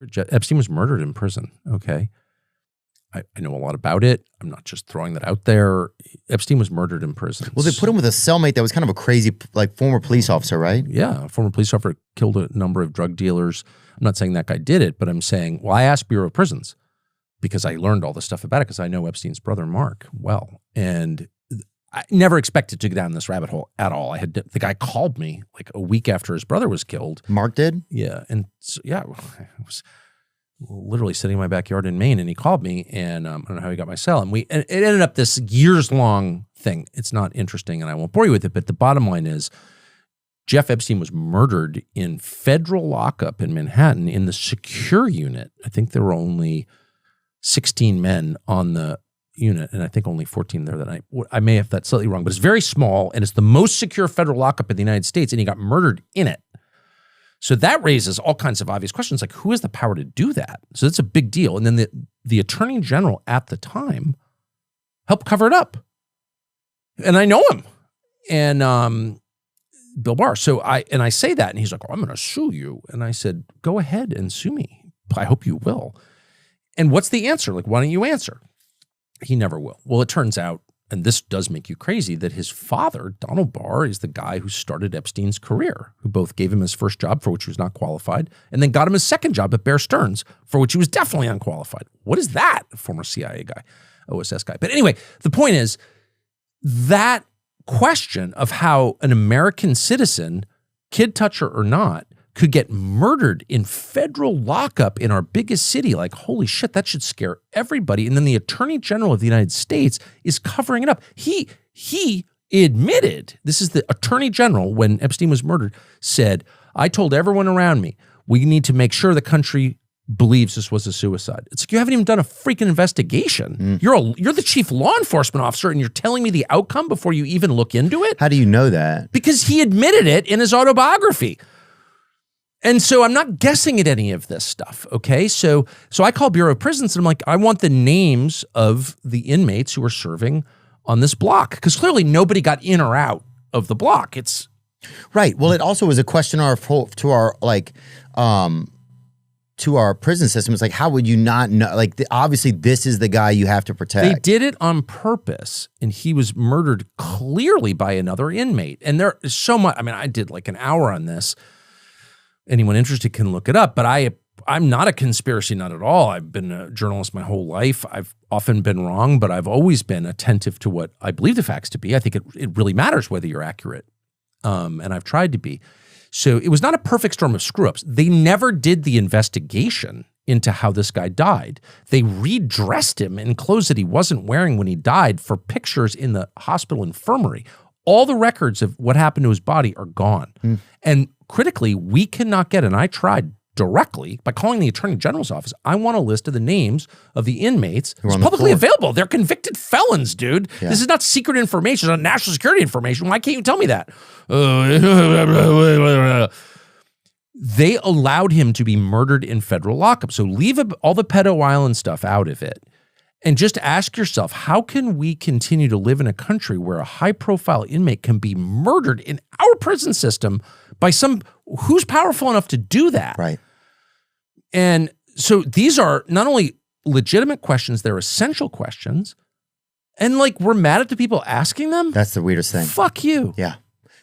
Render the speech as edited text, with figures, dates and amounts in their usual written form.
Epstein was murdered in prison, okay? I know a lot about it. I'm not just throwing that out there. Epstein was murdered in prison. Well, they put him with a cellmate that was kind of a crazy, like, former police officer, right? Yeah, a former police officer killed a number of drug dealers. I'm not saying that guy did it, but I'm saying, well, I asked Bureau of Prisons because I learned all this stuff about it because I know Epstein's brother, Mark, well. And I never expected to go down this rabbit hole at all. The guy called me like a week after his brother was killed. Mark did? Yeah. And so, yeah, I was literally sitting in my backyard in Maine, and he called me, and I don't know how he got my cell. And it ended up this years-long thing. It's not interesting, and I won't bore you with it, but the bottom line is Jeff Epstein was murdered in federal lockup in Manhattan in the secure unit. I think there were only 16 men on the unit, and I think only 14 there that night. I may have that slightly wrong, but it's very small, and it's the most secure federal lockup in the United States, and he got murdered in it. So that raises all kinds of obvious questions, like who has the power to do that? So that's a big deal. And then the attorney general at the time helped cover it up. And I know him. And Bill Barr. So I say that, and he's like, oh, I'm going to sue you. And I said, go ahead and sue me. I hope you will. And what's the answer? Like, why don't you answer? He never will. Well, it turns out, and this does make you crazy, that his father, Donald Barr, is the guy who started Epstein's career, who both gave him his first job, for which he was not qualified, and then got him his second job at Bear Stearns, for which he was definitely unqualified. What is that? Former CIA guy, OSS guy. But anyway, the point is that question of how an American citizen, kid toucher or not, could get murdered in federal lockup in our biggest city. Like, holy shit, that should scare everybody. And then the Attorney General of the United States is covering it up. He admitted, this is the Attorney General when Epstein was murdered, said, I told everyone around me, we need to make sure the country believes this was a suicide. It's like, you haven't even done a freaking investigation. You're the chief law enforcement officer, and you're telling me the outcome before you even look into it? How do you know that? Because he admitted it in his autobiography. And so I'm not guessing at any of this stuff, okay? So I call Bureau of Prisons, and I'm like, I want the names of the inmates who are serving on this block, because clearly nobody got in or out of the block. It's right. Well, it also was a question to our prison system. It's like, how would you not know? Like, obviously, this is the guy you have to protect. They did it on purpose, and he was murdered clearly by another inmate. And there is so much. I mean, I did like an hour on this. Anyone interested can look it up, but I'm not a conspiracy nut at all. I've been a journalist my whole life. I've often been wrong, but I've always been attentive to what I believe the facts to be. I think it really matters whether you're accurate, and I've tried to be. So it was not a perfect storm of screw-ups. They never did the investigation into how this guy died. They redressed him in clothes that he wasn't wearing when he died for pictures in the hospital infirmary. All the records of what happened to his body are gone. And critically, we cannot get, and I tried directly by calling the Attorney General's office, I want a list of the names of the inmates. It's publicly available. They're convicted felons, dude. Yeah. This is not secret information. It's not national security information. Why can't you tell me that? They allowed him to be murdered in federal lockup. So leave all the pedo island stuff out of it. And just ask yourself, how can we continue to live in a country where a high-profile inmate can be murdered in our prison system by who's powerful enough to do that? Right. And so these are not only legitimate questions, they're essential questions. And like, we're mad at the people asking them. That's the weirdest thing. Fuck you. Yeah.